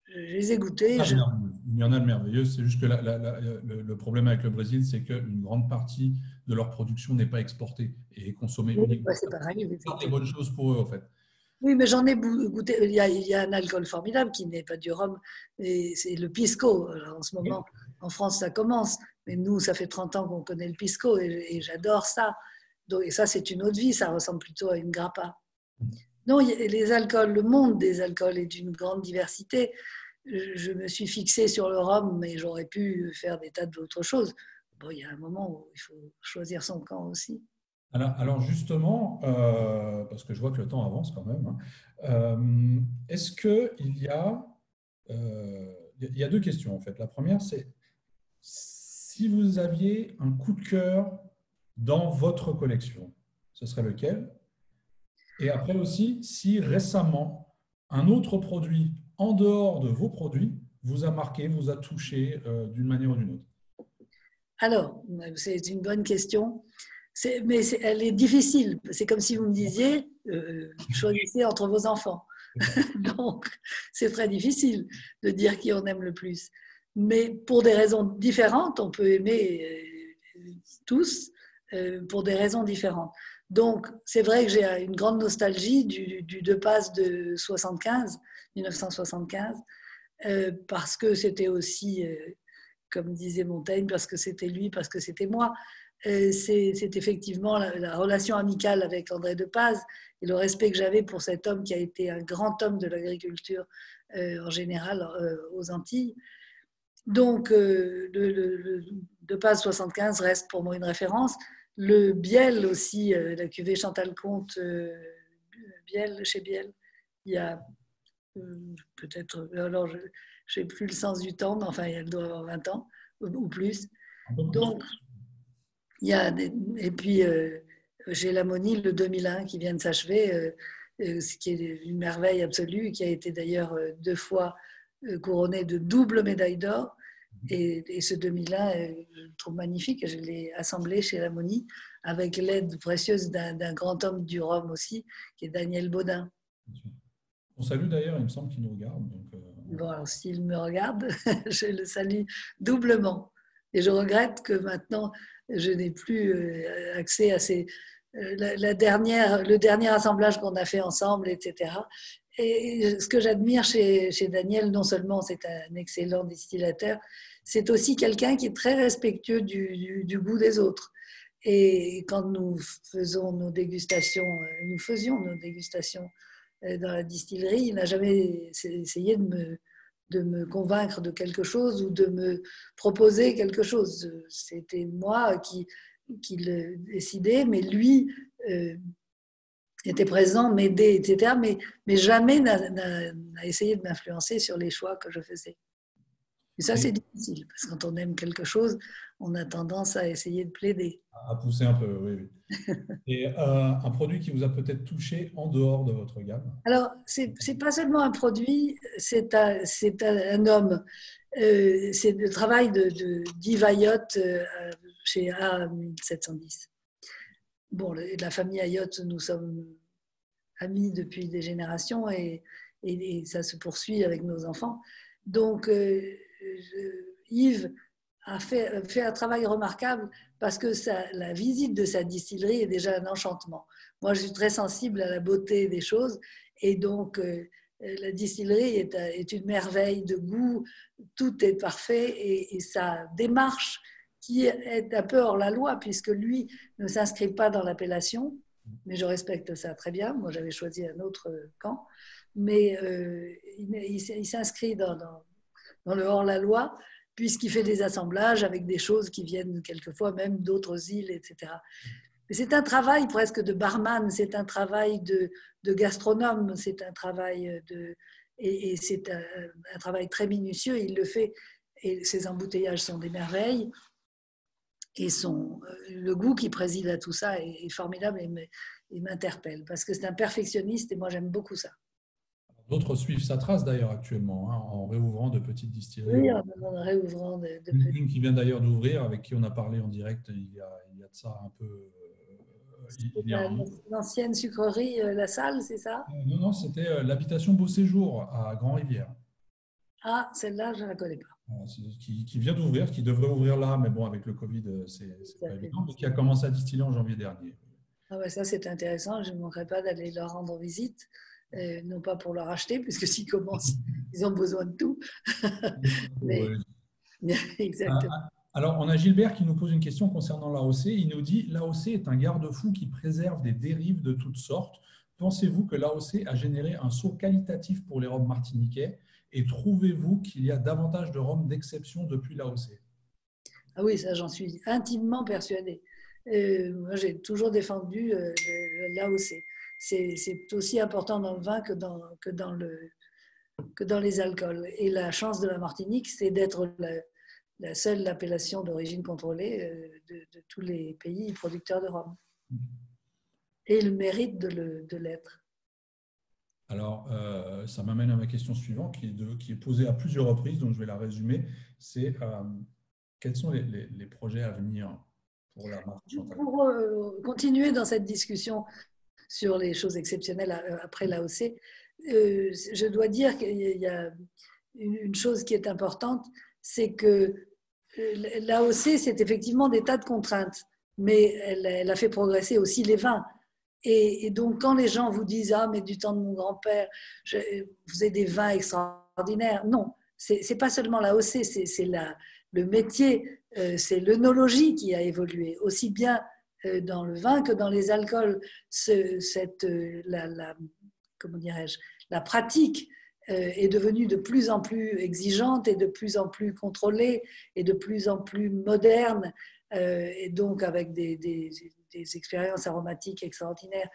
je les ai goûtées. Il y en a de merveilleuses, c'est juste que le problème avec le Brésil, c'est qu'une grande partie de leur production n'est pas exportée et est consommée Oui, uniquement. c'est pareil. C'est des bonnes choses pour eux, en fait. Oui, mais j'en ai goûté. Il y a un alcool formidable qui n'est pas du rhum, et c'est le pisco. Alors, en ce moment, en France, ça commence, mais nous, ça fait 30 ans qu'on connaît le pisco et j'adore ça. Donc, et ça, c'est une autre vie, ça ressemble plutôt à une grappa. Non, les alcools, le monde des alcools est d'une grande diversité. Je me suis fixée sur le rhum, mais j'aurais pu faire des tas d'autres choses. Bon, il y a un moment où il faut choisir son camp aussi. Alors justement, parce que je vois que le temps avance quand même, hein, est-ce qu'il y a... il y a deux questions en fait. La première, c'est si vous aviez un coup de cœur dans votre collection, ce serait lequel? Et après aussi, si récemment, un autre produit en dehors de vos produits vous a marqué, vous a touché d'une manière ou d'une autre. Alors, c'est une bonne question. Mais elle est difficile. C'est comme si vous me disiez, choisissez entre vos enfants. Donc, c'est très difficile de dire qui on aime le plus. Mais pour des raisons différentes, on peut aimer tous pour des raisons différentes. Donc, c'est vrai que j'ai une grande nostalgie du De Paz de 1975, parce que c'était aussi, comme disait Montaigne, parce que c'était lui, parce que c'était moi. C'est effectivement la relation amicale avec André De Paz et le respect que j'avais pour cet homme qui a été un grand homme de l'agriculture en général aux Antilles. Donc, le De Paz 75 reste pour moi une référence. Le Biel aussi, la cuvée Chantal Comte, Biel, chez Biel, il y a peut-être, alors je n'ai plus le sens du temps, mais enfin, elle doit avoir 20 ans ou plus. Donc, il y a et puis, j'ai la Moni, le 2001, qui vient de s'achever, ce qui est une merveille absolue, qui a été d'ailleurs 2 fois couronné de double médaille d'or. Et ce 2001, je le trouve magnifique. Je l'ai assemblé chez la Moni avec l'aide précieuse d'un grand homme du rhum aussi, qui est Daniel Baudin. On salue d'ailleurs, il me semble qu'il nous regarde. Donc, Bon, alors s'il me regarde, je le salue doublement. Et je regrette que maintenant, je n'ai plus accès à le dernier assemblage qu'on a fait ensemble, etc. Et ce que j'admire chez Daniel, non seulement c'est un excellent distillateur, c'est aussi quelqu'un qui est très respectueux du goût des autres. Et quand nous faisions nos dégustations dans la distillerie, il n'a jamais essayé de me convaincre de quelque chose ou de me proposer quelque chose. C'était moi qui le décidais, mais lui était présent, m'aidait, etc. Mais jamais n'a essayé de m'influencer sur les choix que je faisais. Et ça, c'est difficile, parce que quand on aime quelque chose, on a tendance à essayer de plaider. à pousser un peu, oui. Et un produit qui vous a peut-être touché en dehors de votre gamme? Alors, c'est pas seulement un produit, c'est un homme. C'est le travail d'Yves Ayotte chez A1710. Bon, la famille Ayotte, nous sommes amis depuis des générations et ça se poursuit avec nos enfants. Donc, Yves a fait un travail remarquable parce que la visite de sa distillerie est déjà un enchantement. Moi, je suis très sensible à la beauté des choses et donc la distillerie est une merveille de goût, tout est parfait et sa démarche qui est un peu hors la loi puisque lui ne s'inscrit pas dans l'appellation, mais je respecte ça très bien. Moi, j'avais choisi un autre camp, mais il s'inscrit dans le hors-la-loi, puisqu'il fait des assemblages avec des choses qui viennent quelquefois même d'autres îles, etc. Mais c'est un travail presque de barman, c'est un travail de gastronome, c'est un travail et c'est un travail très minutieux. Il le fait et ses embouteillages sont des merveilles. Et le goût qui préside à tout ça est formidable et m'interpelle parce que c'est un perfectionniste et moi j'aime beaucoup ça. D'autres suivent sa trace d'ailleurs actuellement, hein, en réouvrant de petites distilleries. Oui, en réouvrant Une qui vient d'ailleurs d'ouvrir, avec qui on a parlé en direct il y a de ça un peu. Il y a un mois. L'ancienne sucrerie La Salle, c'est ça? Non, non, c'était l'habitation Beau Séjour à Grand-Rivière. Ah, celle-là, je ne la connais pas. Qui vient d'ouvrir, qui devrait ouvrir là, mais bon, avec le Covid, c'est pas évident, mais qui a commencé à distiller en janvier dernier. Ah ouais, ça, c'est intéressant. Je ne manquerai pas d'aller leur rendre visite, non pas pour leur acheter, puisque s'ils commencent, ils ont besoin de tout. Mais, exactement. Alors, on a Gilbert qui nous pose une question concernant l'AOC. Il nous dit: l'AOC est un garde-fou qui préserve des dérives de toutes sortes. Pensez-vous que l'AOC a généré un saut qualitatif pour les rhums martiniquais? Et trouvez-vous qu'il y a davantage de rhums d'exception depuis l'AOC? Ah oui, ça, j'en suis intimement persuadée. Moi, j'ai toujours défendu l'AOC. C'est aussi important dans le vin que dans les alcools. Et la chance de la Martinique, c'est d'être la seule appellation d'origine contrôlée de tous les pays producteurs de rhum. Et le mérite de l'être. Alors, ça m'amène à ma question suivante qui est posée à plusieurs reprises, donc je vais la résumer. C'est quels sont les projets à venir pour la marque Chantal? Pour continuer dans cette discussion sur les choses exceptionnelles après l'AOC, je dois dire qu'il y a une chose qui est importante, c'est que l'AOC, c'est effectivement des tas de contraintes, mais elle a fait progresser aussi les vins. Et donc, quand les gens vous disent « Ah, mais du temps de mon grand-père, vous avez des vins extraordinaires », non, c'est pas seulement l'AOC, c'est le métier, c'est l'œnologie qui a évolué, aussi bien dans le vin que dans les alcools. Comment dirais-je, la pratique est devenue de plus en plus exigeante et de plus en plus contrôlée et de plus en plus moderne, et donc avec des expériences aromatiques extraordinaires.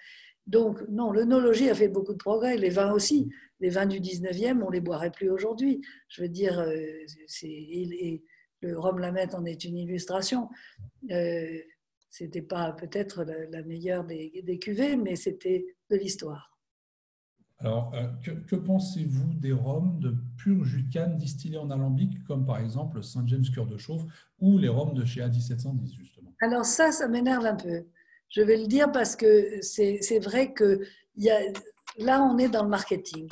Donc, non, l'œnologie a fait beaucoup de progrès, les vins aussi. Les vins du 19e, on ne les boirait plus aujourd'hui. Je veux dire, le rhum Lamette en est une illustration. C'était pas peut-être la meilleure des cuvées, mais c'était de l'histoire. Alors, que pensez-vous des rhums de pur jus de canne distillés en alambic, comme par exemple Saint James Cœur de Chauffe ou les rhums de chez A1710, justement? Alors ça m'énerve un peu. Je vais le dire parce que c'est vrai que là, on est dans le marketing.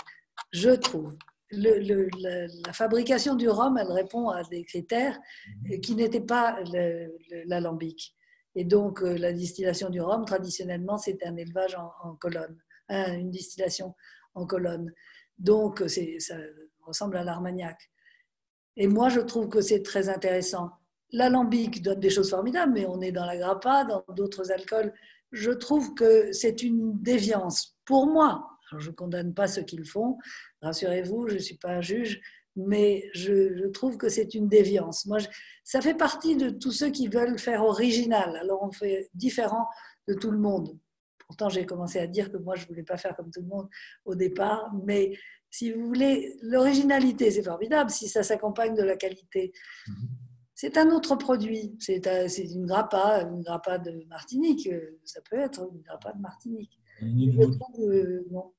je trouve. La fabrication du rhum, elle répond à des critères qui n'étaient pas l'alambic. Et donc, la distillation du rhum, traditionnellement, c'est un élevage en colonne, une distillation en colonne. Donc, ça ressemble à l'armagnac. Et moi, je trouve que c'est très intéressant. L'alambic donne des choses formidables, mais on est dans la grappa, dans d'autres alcools. Je trouve que c'est une déviance. Pour moi, alors je ne condamne pas ceux qui le font, rassurez-vous, je ne suis pas un juge, mais je trouve que c'est une déviance. Moi, ça fait partie de tous ceux qui veulent faire original. Alors, on fait différent de tout le monde. Pourtant, j'ai commencé à dire que moi, je ne voulais pas faire comme tout le monde au départ, mais si vous voulez, l'originalité, c'est formidable si ça s'accompagne de la qualité. C'est un autre produit. C'est une grappa de Martinique. Ça peut être une grappa de Martinique. Non,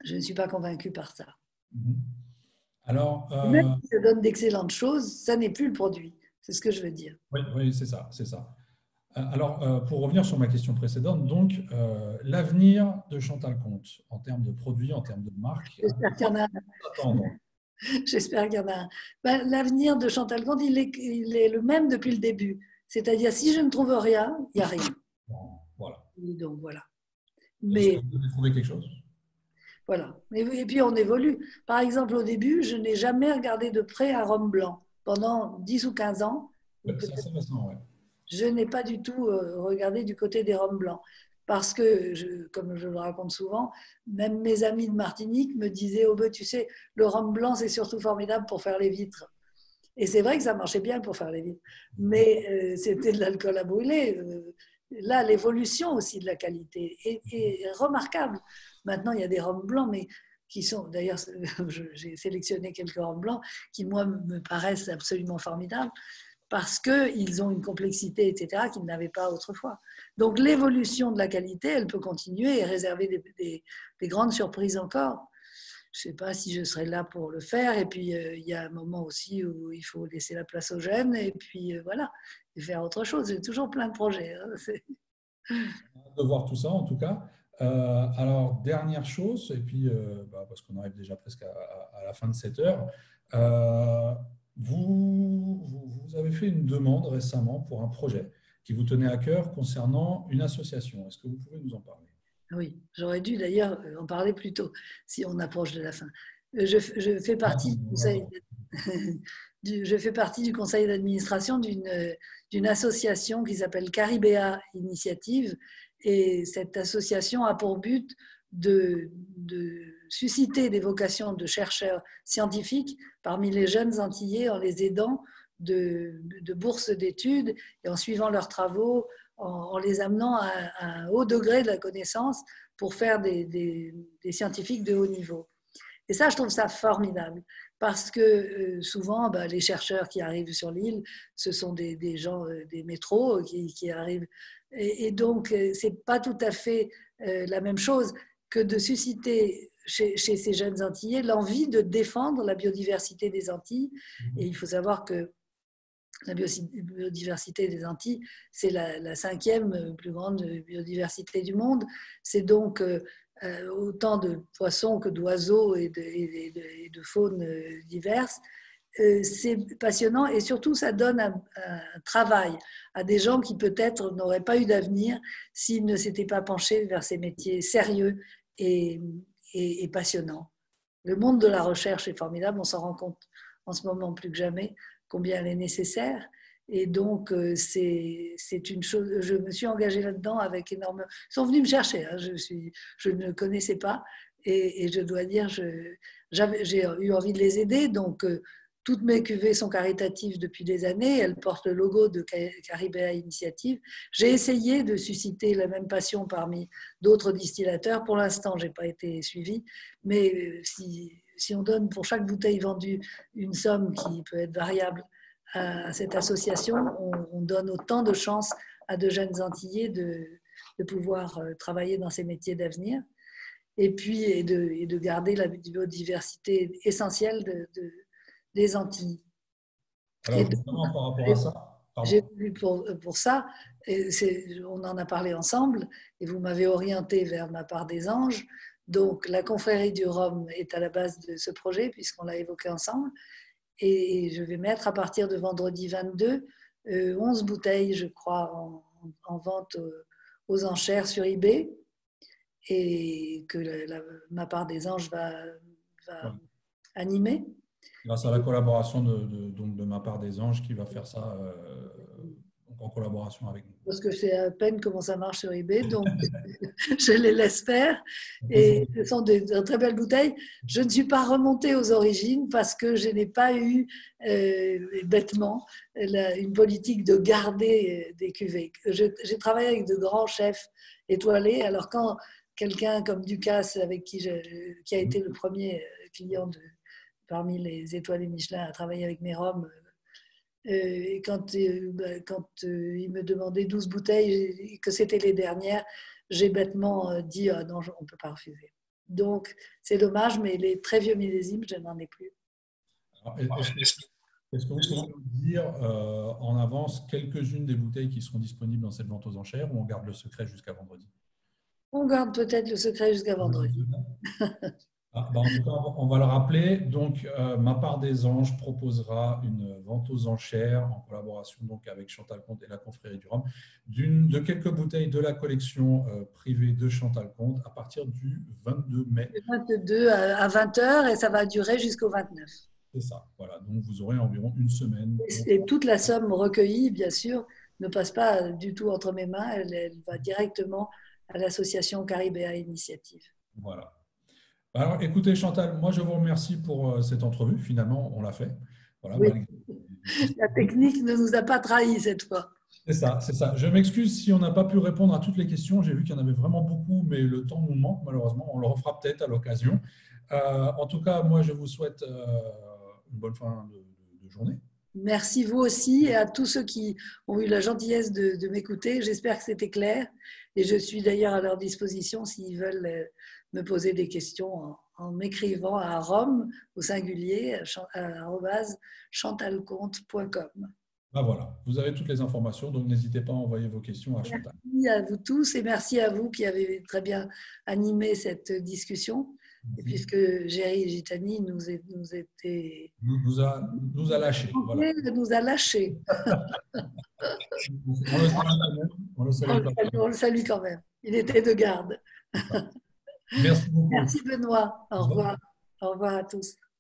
je ne suis pas convaincue par ça. Alors, même si ça donne d'excellentes choses, ça n'est plus le produit. C'est ce que je veux dire. oui, c'est ça, c'est ça. Alors, pour revenir sur ma question précédente, donc, l'avenir de Chantal Comte en termes de produits, en termes de marque, j'espère qu'il y en a un. J'espère qu'il y en a un. Ben, l'avenir de Chantal Comte, il est le même depuis le début. C'est-à-dire, si je ne trouve rien, il n'y a rien. Voilà. Et donc, voilà. Mais vous avez trouvé quelque chose? Voilà. Et puis, on évolue. Par exemple, au début, je n'ai jamais regardé de près un rhum blanc. Pendant 10 ou 15 ans, C'est assez récent, ouais. Je n'ai pas du tout regardé du côté des rhums blancs. Parce que, comme je le raconte souvent, même mes amis de Martinique me disaient oh ben, tu sais, le rhum blanc, c'est surtout formidable pour faire les vitres. Et c'est vrai que ça marchait bien pour faire les vitres. Mais c'était de l'alcool à brûler. Là, l'évolution aussi de la qualité est remarquable. Maintenant, il y a des rhums blancs, mais qui sont, d'ailleurs, j'ai sélectionné quelques rhums blancs qui, moi, me paraissent absolument formidables parce qu'ils ont une complexité, etc., qu'ils n'avaient pas autrefois. Donc l'évolution de la qualité, elle peut continuer et réserver des grandes surprises encore. Je ne sais pas si je serai là pour le faire. Et puis, il y a un moment aussi où il faut laisser la place aux jeunes et puis voilà, et faire autre chose. J'ai toujours plein de projets. De voir tout ça, en tout cas. Alors, dernière chose, et puis parce qu'on arrive déjà presque à la fin de cette heure, vous avez fait une demande récemment pour un projet qui vous tenait à cœur concernant une association. Est-ce que vous pouvez nous en parler? Oui, j'aurais dû d'ailleurs en parler plus tôt, si on approche de la fin. Je fais partie du conseil, je fais partie du conseil d'administration d'une association qui s'appelle Caribéa Initiative. Et cette association a pour but de susciter des vocations de chercheurs scientifiques parmi les jeunes Antillais en les aidant de bourses d'études et en suivant leurs travaux, en les amenant à un haut degré de la connaissance pour faire des scientifiques de haut niveau. Et ça, je trouve ça formidable, parce que souvent, les chercheurs qui arrivent sur l'île, ce sont des gens des métros qui arrivent. Et donc, ce n'est pas tout à fait la même chose que de susciter chez ces jeunes Antillais l'envie de défendre la biodiversité des Antilles. Et il faut savoir que la biodiversité des Antilles, c'est la 5e plus grande biodiversité du monde. C'est donc autant de poissons que d'oiseaux et de faunes diverses. C'est passionnant et surtout ça donne un travail à des gens qui peut-être n'auraient pas eu d'avenir s'ils ne s'étaient pas penchés vers ces métiers sérieux et passionnants. Le monde de la recherche est formidable, on s'en rend compte en ce moment plus que jamais combien elle est nécessaire. Et donc, c'est une chose, je me suis engagée là-dedans avec énormément. Ils sont venus me chercher, hein, je ne connaissais pas. Et je dois dire, j'ai eu envie de les aider. Donc, toutes mes cuvées sont caritatives depuis des années. Elles portent le logo de Caribéa Initiative. J'ai essayé de susciter la même passion parmi d'autres distillateurs. Pour l'instant, je n'ai pas été suivie. Mais si on donne pour chaque bouteille vendue une somme qui peut être variable à cette association, on donne autant de chances à de jeunes Antillais de pouvoir travailler dans ces métiers d'avenir et puis et de garder la biodiversité essentielle des Antilles. Alors, justement, par rapport à ça, j'ai voulu pour ça, on en a parlé ensemble et vous m'avez orienté vers ma part des anges. Donc, la confrérie du Rhum est à la base de ce projet, puisqu'on l'a évoqué ensemble. Et je vais mettre à partir de vendredi 22, 11 bouteilles, je crois, en vente aux enchères sur eBay. Et que ma part des anges va Voilà. animer. Grâce à la collaboration donc de ma part des anges qui va faire ça donc en collaboration avec nous. Parce que je sais à peine comment ça marche sur eBay, donc je les laisse faire. Et ce sont de très belles bouteilles. Je ne suis pas remontée aux origines parce que je n'ai pas eu, bêtement, une politique de garder des cuvées. J'ai travaillé avec de grands chefs étoilés. Alors quand quelqu'un comme Ducasse, avec qui a été le premier client parmi les étoilés Michelin à travailler avec mes rhums, et quand il me demandait 12 bouteilles et que c'était les dernières, j'ai bêtement dit non, on ne peut pas refuser. Donc, c'est dommage, mais les très vieux millésimes, je n'en ai plus. Est-ce que vous pouvez nous dire en avance quelques-unes des bouteilles qui seront disponibles dans cette vente aux enchères ou on garde le secret jusqu'à vendredi? On garde peut-être le secret jusqu'à vendredi. En tout cas, on va le rappeler. Donc, ma part des anges proposera une vente aux enchères en collaboration donc avec Chantal Comte et la confrérie du Rhum de quelques bouteilles de la collection privée de Chantal Comte à partir du 22 mai. Du 22 à 20h et ça va durer jusqu'au 29. C'est ça. Voilà. Donc, vous aurez environ une semaine. Et toute la somme recueillie, bien sûr, ne passe pas du tout entre mes mains. Elle va directement à l'association Caribéa Initiative. Voilà. Alors, écoutez, Chantal, moi, je vous remercie pour cette entrevue. Finalement, on l'a fait. Voilà, oui. La technique ne nous a pas trahis cette fois. C'est ça, c'est ça. Je m'excuse si on n'a pas pu répondre à toutes les questions. J'ai vu qu'il y en avait vraiment beaucoup, mais le temps nous manque, malheureusement. On le refera peut-être à l'occasion. En tout cas, moi, je vous souhaite une bonne fin de journée. Merci vous aussi et à tous ceux qui ont eu la gentillesse de m'écouter. J'espère que c'était clair et je suis d'ailleurs à leur disposition s'ils veulent me poser des questions en m'écrivant à Rome au singulier @chantalcomte.com. Voilà, vous avez toutes les informations, donc n'hésitez pas à envoyer vos questions à Chantal. Merci à vous tous et merci à vous qui avez très bien animé cette discussion. Et puisque Géry Gitani nous a lâchés. Voilà. Nous a lâchés. On le salue quand même. Il était de garde. Merci beaucoup. Merci Benoît. Au revoir. Au revoir à tous.